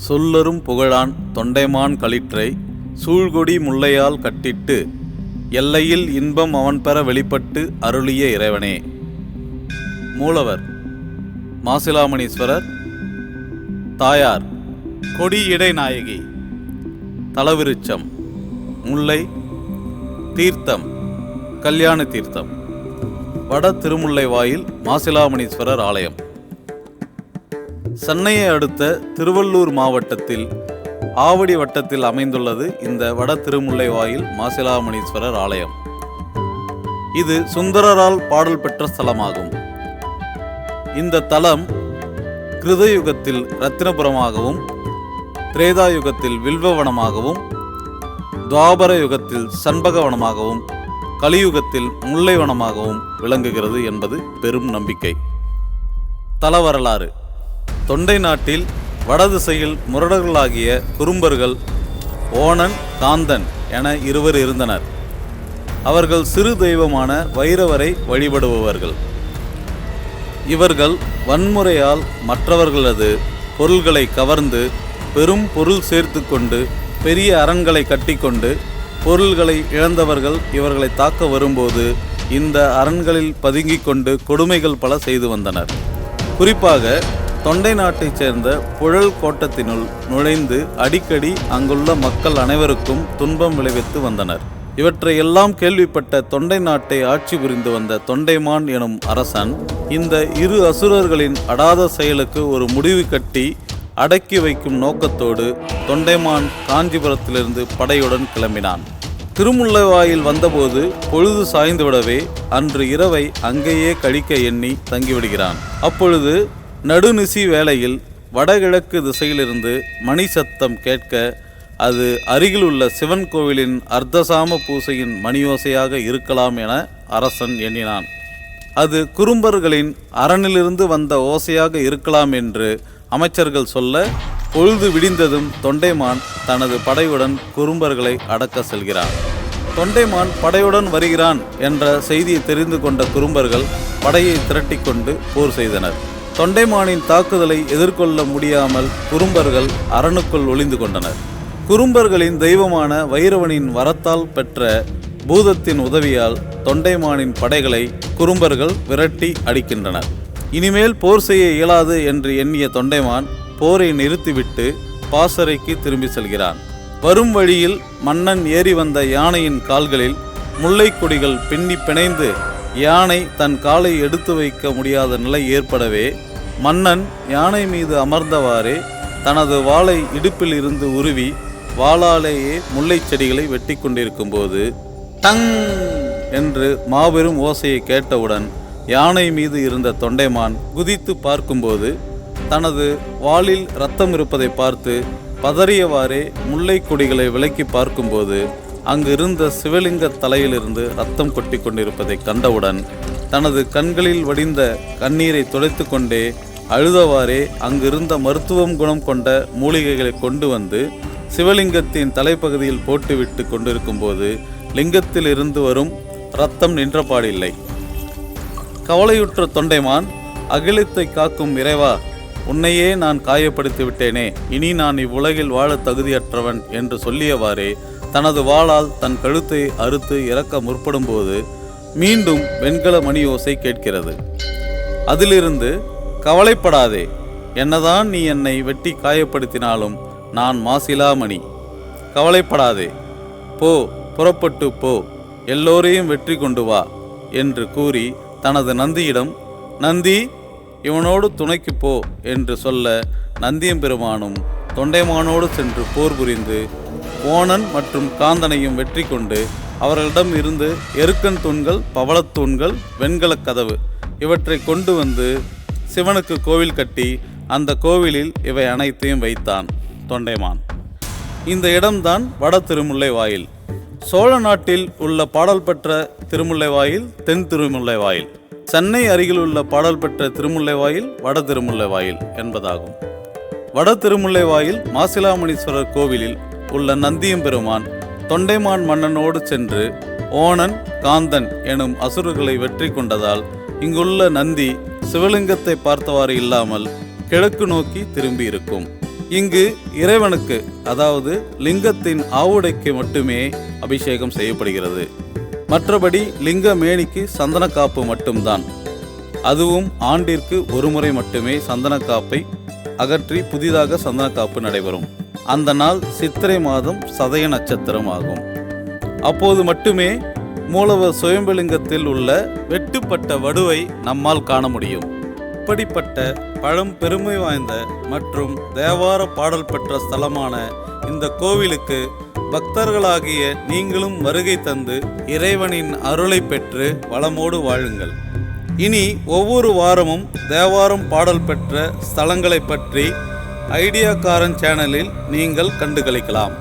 சொல்லரும் புகழான் தொண்டைமான் களிற்றை சூழ்கொடி முல்லையால் கட்டிட்டு எல்லையில் இன்பம் அவன் பெற வெளிப்பட்டு அருளிய இறைவனே. மூலவர் மாசிலாமணீஸ்வரர். தாயார் கொடி இடைநாயகி. தலவிருச்சம் முல்லை. தீர்த்தம் கல்யாண தீர்த்தம். வட திருமுல்லை வாயில் மாசிலாமணீஸ்வரர் ஆலயம். சென்னையை அடுத்த திருவள்ளூர் மாவட்டத்தில் ஆவடி வட்டத்தில் அமைந்துள்ளது இந்த வட திருமுல்லை வாயில் மாசிலாமணீஸ்வரர் ஆலயம். இது சுந்தரரால் பாடல் பெற்ற ஸ்தலமாகும். இந்த தலம் கிருதயுகத்தில் இரத்தினபுரமாகவும், திரேதாயுகத்தில் வில்வவனமாகவும், துவாபர யுகத்தில் சண்பகவனமாகவும், கலியுகத்தில் முல்லைவனமாகவும் விளங்குகிறது என்பது பெரும் நம்பிக்கை. தல வரலாறு. தொண்டை நாட்டில் வடதிசையில் முரடர்களாகிய குறும்பர்கள் ஓணன், காந்தன் என இருவர் இருந்தனர். அவர்கள் சிறு தெய்வமான வைரவரை வழிபடுபவர்கள். இவர்கள் வன்முறையால் மற்றவர்களது பொருள்களை கவர்ந்து பெரும் பொருள் சேர்த்து கொண்டு பெரிய அரண்களை கட்டிக்கொண்டு பொருள்களை இழந்தவர்கள் இவர்களை தாக்க வரும்போது இந்த அரண்களில் பதுங்கிக் கொண்டு கொடுமைகள் பல செய்து வந்தனர். குறிப்பாக தொண்டை நாட்டைச் சேர்ந்த புழல் கோட்டத்தினுள் நுழைந்து அடிக்கடி அங்குள்ள மக்கள் அனைவருக்கும் துன்பம் விளைவித்து வந்தனர். இவற்றை எல்லாம் கேள்விப்பட்ட தொண்டை நாட்டை ஆட்சி புரிந்து வந்த தொண்டைமான் எனும் அரசன் இந்த இரு அசுரர்களின் அடாத செயலுக்கு ஒரு முடிவு கட்டி அடக்கி வைக்கும் நோக்கத்தோடு தொண்டைமான் காஞ்சிபுரத்திலிருந்து படையுடன் கிளம்பினான். திருமுல்லைவாயில் வந்தபோது பொழுது சாய்ந்துவிடவே அன்று இரவை அங்கேயே கழிக்க எண்ணி தங்கிவிடுகிறான். அப்பொழுது நடுநிசி வேளையில் வடகிழக்கு திசையிலிருந்து மணி சத்தம் கேட்க அது அருகில் உள்ள சிவன் கோவிலின் அர்த்தசாம பூசையின் மணியோசையாக இருக்கலாம் என அரசன் எண்ணினான். அது குறும்பர்களின் அரணிலிருந்து வந்த ஓசையாக இருக்கலாம் என்று அமைச்சர்கள் சொல்ல, பொழுது விடிந்ததும் தொண்டைமான் தனது படையுடன் குறும்பர்களை அடக்க செல்கிறான். தொண்டைமான் படையுடன் வருகிறான் என்ற செய்தியை தெரிந்து கொண்ட குறும்பர்கள் படையை திரட்டிக்கொண்டு போர் செய்தனர். தொண்டைமானின் தாக்குதலை எதிர்கொள்ள முடியாமல் குறும்பர்கள் அரணுக்குள் ஒளிந்து கொண்டனர். குறும்பர்களின் தெய்வமான வைரவனின் வரத்தால் பெற்ற பூதத்தின் உதவியால் தொண்டைமானின் படைகளை குறும்பர்கள் விரட்டி அடிக்கின்றனர். இனிமேல் போர் செய்ய இயலாது என்று எண்ணிய தொண்டைமான் போரை நிறுத்திவிட்டு பாசறைக்கு திரும்பி செல்கிறான். வரும் வழியில் மன்னன் ஏறி வந்த யானையின் கால்களில் முல்லை கொடிகள் பின்னி பிணைந்து யானை தன் காலை எடுத்து வைக்க முடியாத நிலை ஏற்படவே மன்னன் யானை மீது அமர்ந்தவாறே தனது வாளை இடுப்பில் இருந்து உருவி வாளாலேயே முல்லை செடிகளை வெட்டி கொண்டிருக்கும் போது டங் என்று மாபெரும் ஓசையை கேட்டவுடன் யானை மீது இருந்த தொண்டைமான் குதித்து பார்க்கும்போது தனது வாளில் இரத்தம் இருப்பதை பார்த்து பதறியவாறே முல்லை கொடிகளை விலக்கி பார்க்கும்போது அங்கிருந்த சிவலிங்க தலையிலிருந்து இரத்தம் கொட்டி கொண்டிருப்பதை கண்டவுடன் தனது கண்களில் வடிந்த கண்ணீரை துடைத்து கொண்டே அழுதவாறே அங்கிருந்த மருத்துவம் குணம் கொண்ட மூலிகைகளை கொண்டு வந்து சிவலிங்கத்தின் தலைப்பகுதியில் போட்டுவிட்டு கொண்டிருக்கும் போது லிங்கத்தில் இருந்து வரும் இரத்தம் நின்றபாடில்லை. கவலையுற்ற தொண்டைமான், அகிலத்தை காக்கும் இறைவா, உன்னையே நான் காயப்படுத்தி விட்டேனே, இனி நான் இவ்வுலகில் வாழ தகுதியற்றவன் என்று சொல்லியவாறே தனது வாளால் தன் கழுத்தை அறுத்து இறக்க முற்படும்போது மீண்டும் வெண்கல மணி ஓசை கேட்கிறது. அதிலிருந்து, கவலைப்படாதே, என்னதான் நீ என்னை வெட்டி காயப்படுத்தினாலும் நான் மாசிலாமணி, கவலைப்படாதே, போ, புறப்பட்டு போ, எல்லோரையும் வெற்றி கொண்டு வா என்று கூறி தனது நந்தியிடம், நந்தி, இவனோடு துணைக்கு போ என்று சொல்ல நந்தியம்பெருமானும் தொண்டைமானோடு சென்று போர் புரிந்து ஓணன் மற்றும் காந்தனையும் வெற்றி கொண்டு அவர்களிடம் இருந்து எருக்கன் தூண்கள், பவளத்தூண்கள், வெண்கலக் கதவு இவற்றை கொண்டு வந்து சிவனுக்கு கோவில் கட்டி அந்த கோவிலில் இவை அனைத்தையும் வைத்தான் தொண்டைமான். இந்த இடம்தான் வட திருமுல்லை வாயில். சோழ நாட்டில் உள்ள பாடல் பெற்ற திருமுல்லை வாயில் தென் திருமுல்லை வாயில். சென்னை அருகில் உள்ள பாடல் பெற்ற திருமுல்லை வாயில் வட திருமுல்லை வாயில் என்பதாகும். வட திருமுல்லை வாயில் மாசிலாமணீஸ்வரர் கோவிலில் உள்ள நந்தியம்பெருமான் தொண்டைமான் மன்னனோடு சென்று ஓணன், காந்தன் எனும் அசுரர்களை வெற்றி கொண்டதால் இங்குள்ள நந்தி சிவலிங்கத்தை பார்த்தவாறு இல்லாமல் கிழக்கு நோக்கி திரும்பி இருக்கும். இங்கு இறைவனுக்கு, அதாவது லிங்கத்தின் ஆவுடைக்கு மட்டுமே அபிஷேகம் செய்யப்படுகிறது. மற்றபடி லிங்க மேனிக்கு சந்தனக்காப்பு மட்டும்தான். அதுவும் ஆண்டிற்கு ஒரு முறை மட்டுமே சந்தனக்காப்பை அகற்றி புதிதாக சந்தனக்காப்பு நடைபெறும். அந்த நாள் சித்திரை மாதம் சதய நட்சத்திரம் ஆகும். அப்போது மட்டுமே மூலவர் சுயம்புலிங்கத்தில் உள்ள வெட்டுப்பட்ட வடுவை நம்மால் காண முடியும். இப்படிப்பட்ட பழம் பெருமை வாய்ந்த மற்றும் தேவார பாடல் பெற்ற ஸ்தலமான இந்த கோவிலுக்கு பக்தர்களாகிய நீங்களும் வருகை தந்து இறைவனின் அருளை பெற்று வளமோடு வாழுங்கள். இனி ஒவ்வொரு வாரமும் தேவாரம் பாடல் பெற்ற ஸ்தலங்களை பற்றி ஐடியாக்காரன் சேனலில் நீங்கள் கண்டுகளிக்கலாம்.